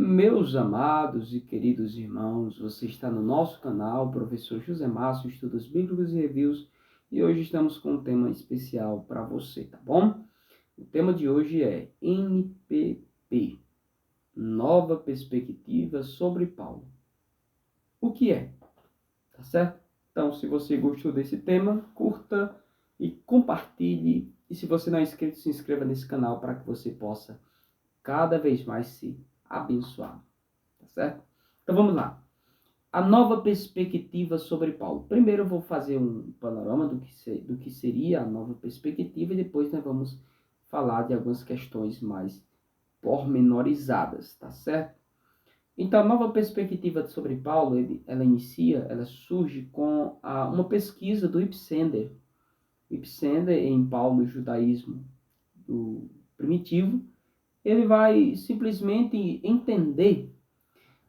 Meus amados e queridos irmãos, você está no nosso canal, Professor José Márcio, Estudos Bíblicos e Reviews, e hoje estamos com um tema especial para você, tá bom? O tema de hoje é NPP, Nova Perspectiva sobre Paulo. O que é? Tá certo? Então, se você gostou desse tema, curta e compartilhe, e se você não é inscrito, se inscreva nesse canal para que você possa cada vez mais ser abençoado. Tá certo? Então vamos lá. A nova perspectiva sobre Paulo. Primeiro eu vou fazer um panorama do que seria a nova perspectiva e depois nós vamos falar de algumas questões mais pormenorizadas, tá certo? Então a nova perspectiva sobre Paulo, ela surge com uma pesquisa do Ipsender. Ipsender em Paulo, o judaísmo do primitivo, ele vai simplesmente entender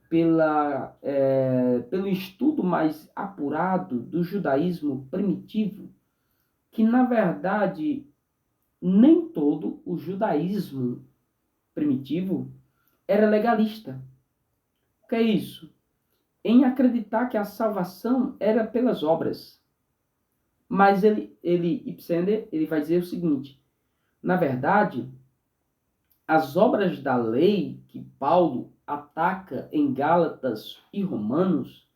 pelo estudo mais apurado do judaísmo primitivo, que na verdade nem todo o judaísmo primitivo era legalista. O que é isso? Em acreditar que a salvação era pelas obras. Mas Ipsender, ele vai dizer o seguinte: na verdade, as obras da lei que Paulo ataca em Gálatas e Romanos,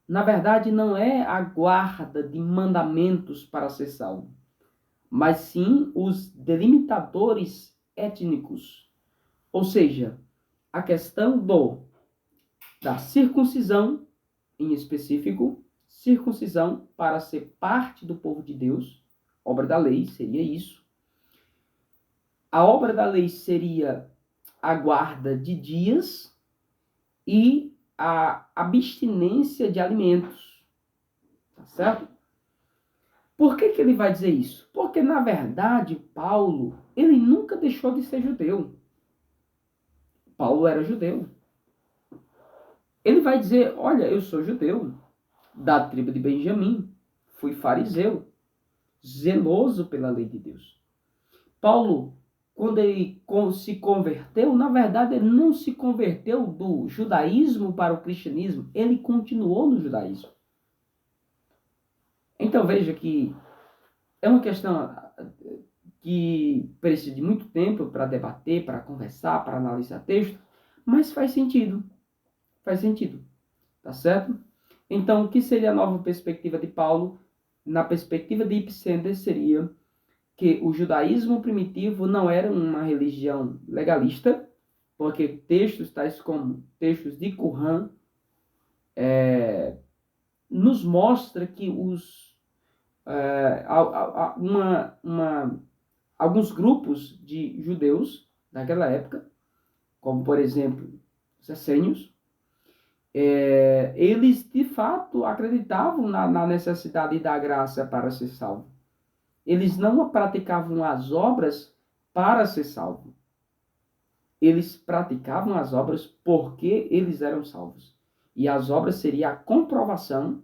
na verdade não é a guarda de mandamentos para ser salvo, mas sim os delimitadores étnicos. Ou seja, a questão da circuncisão, em específico, circuncisão para ser parte do povo de Deus, obra da lei seria isso. A obra da lei seria a guarda de dias e a abstinência de alimentos. Tá certo? Por que ele vai dizer isso? Porque, na verdade, Paulo, ele nunca deixou de ser judeu. Paulo era judeu. Ele vai dizer, olha, eu sou judeu, da tribo de Benjamim, fui fariseu, zeloso pela lei de Deus. Paulo, quando ele se converteu, na verdade ele não se converteu do judaísmo para o cristianismo, ele continuou no judaísmo. Então veja que é uma questão que precisa de muito tempo para debater, para conversar, para analisar texto, mas faz sentido, tá certo? Então o que seria a nova perspectiva de Paulo? Na perspectiva de Ipsender seria que o judaísmo primitivo não era uma religião legalista, porque textos tais como textos de Qur'an nos mostra que alguns grupos de judeus naquela época, como por exemplo os essênios, eles de fato acreditavam na necessidade da graça para ser salvo. Eles não praticavam as obras para ser salvo. Eles praticavam as obras porque eles eram salvos. E as obras seria a comprovação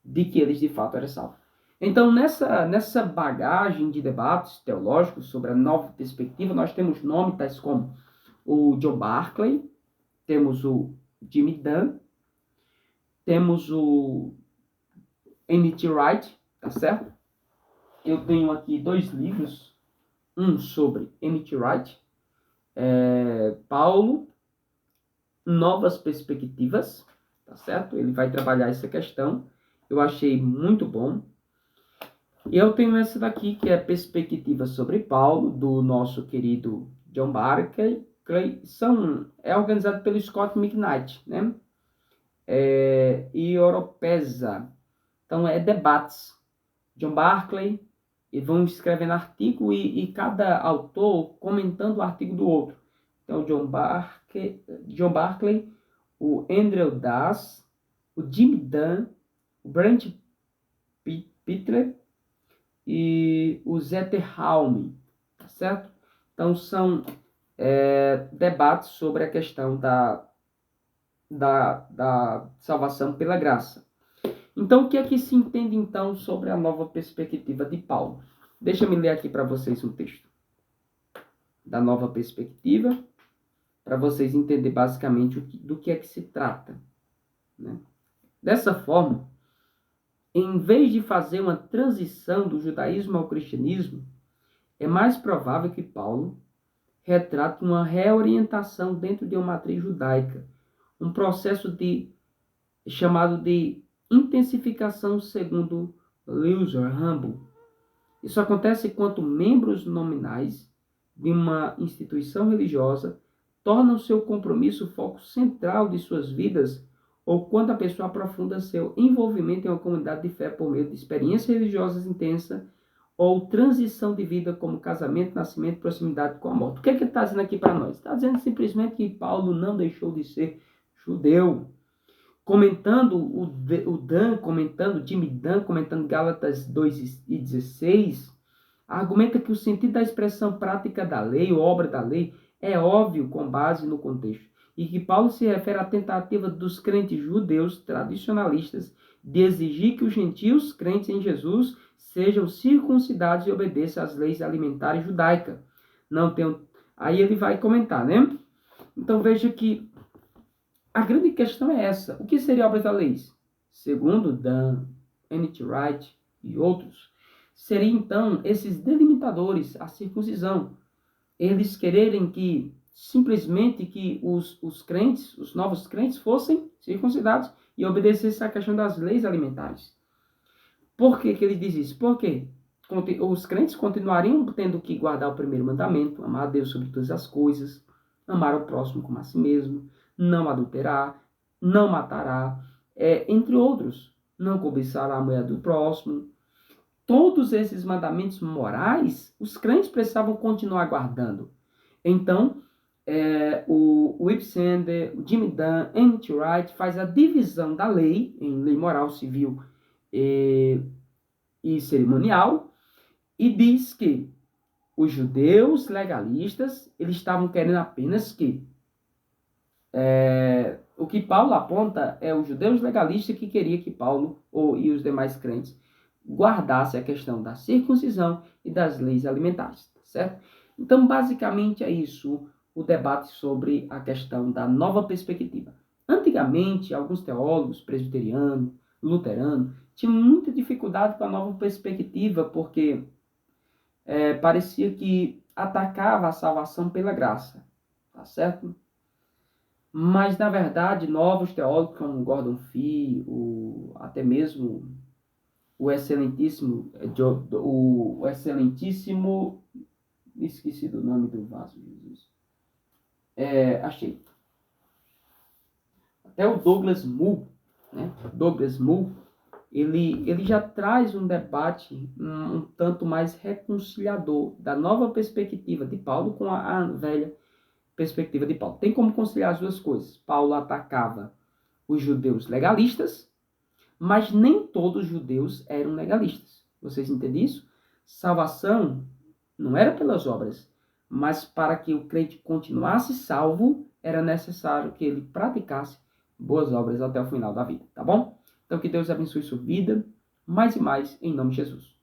de que eles de fato eram salvos. Então, nessa bagagem de debates teológicos sobre a nova perspectiva, nós temos nomes tais como o John Barclay, temos o Jimmy Dunn, temos o N.T. Wright, tá certo? Eu tenho aqui 2 livros, um sobre N.T. Wright, Paulo, Novas Perspectivas, tá certo? Ele vai trabalhar essa questão, eu achei muito bom. E eu tenho essa daqui, que é Perspectiva sobre Paulo, do nosso querido John Barclay, é organizado pelo Scott McKnight, né? E Oropesa. Então, debates. John Barclay, e vão escrevendo artigo e cada autor comentando o artigo do outro. Então, John Barclay, o Andrew Das, o Jimmy Dunn, o Brent Pitler e o Zetterhalm, tá certo? Então, são debates sobre a questão da salvação pela graça. Então, o que é que se entende, então, sobre a nova perspectiva de Paulo? Deixa eu ler aqui para vocês um texto da nova perspectiva. para vocês entenderem basicamente do que é que se trata, né? Dessa forma, em vez de fazer uma transição do judaísmo ao cristianismo, é mais provável que Paulo retrate uma reorientação dentro de uma matriz judaica, um processo chamado de intensificação segundo Lewis Humble. Isso acontece quando membros nominais de uma instituição religiosa tornam seu compromisso o foco central de suas vidas, ou quando a pessoa aprofunda seu envolvimento em uma comunidade de fé por meio de experiências religiosas intensas ou transição de vida como casamento, nascimento, proximidade com a morte. O que é que ele está dizendo aqui para nós? Está dizendo simplesmente que Paulo não deixou de ser judeu. Comentando Jimmy Dunn, comentando Gálatas 2:16, argumenta que o sentido da expressão prática da lei, ou obra da lei, é óbvio com base no contexto, e que Paulo se refere à tentativa dos crentes judeus tradicionalistas de exigir que os gentios crentes em Jesus sejam circuncidados e obedeçam às leis alimentares judaicas. Aí ele vai comentar, né? Então veja que a grande questão é essa. O que seria obra da lei? Segundo Dan, N.T. Wright e outros, seria então esses delimitadores, a circuncisão. Eles quererem que simplesmente que os crentes, os novos crentes, fossem circuncidados e obedecessem à questão das leis alimentares. Por que ele diz isso? Porque os crentes continuariam tendo que guardar o primeiro mandamento, amar a Deus sobre todas as coisas, amar o próximo como a si mesmo, não adulterar, não matará, entre outros, não cobiçará a mulher do próximo. Todos esses mandamentos morais, os crentes precisavam continuar guardando. Então, o Ip Sander, o Jimmy Dunn, N.T. Wright faz a divisão da lei em lei moral, civil e cerimonial, e diz que os judeus legalistas, eles estavam querendo apenas que o que Paulo aponta é os judeus legalistas que queria que Paulo e os demais crentes guardassem a questão da circuncisão e das leis alimentares, certo? Então, basicamente é isso o debate sobre a questão da nova perspectiva. Antigamente, alguns teólogos presbiterianos, luteranos, tinham muita dificuldade com a nova perspectiva, porque parecia que atacava a salvação pela graça, tá certo? Mas, na verdade, novos teólogos como Gordon Fee, até mesmo o excelentíssimo, esqueci do nome do vaso, Jesus. Achei. Até o Douglas Moo, né? Douglas Moo, ele já traz um debate um tanto mais reconciliador da nova perspectiva de Paulo com a velha perspectiva de Paulo. Tem como conciliar as duas coisas. Paulo atacava os judeus legalistas, mas nem todos os judeus eram legalistas. Vocês entendem isso? Salvação não era pelas obras, mas para que o crente continuasse salvo, era necessário que ele praticasse boas obras até o final da vida, tá bom? Então que Deus abençoe sua vida, mais e mais, em nome de Jesus.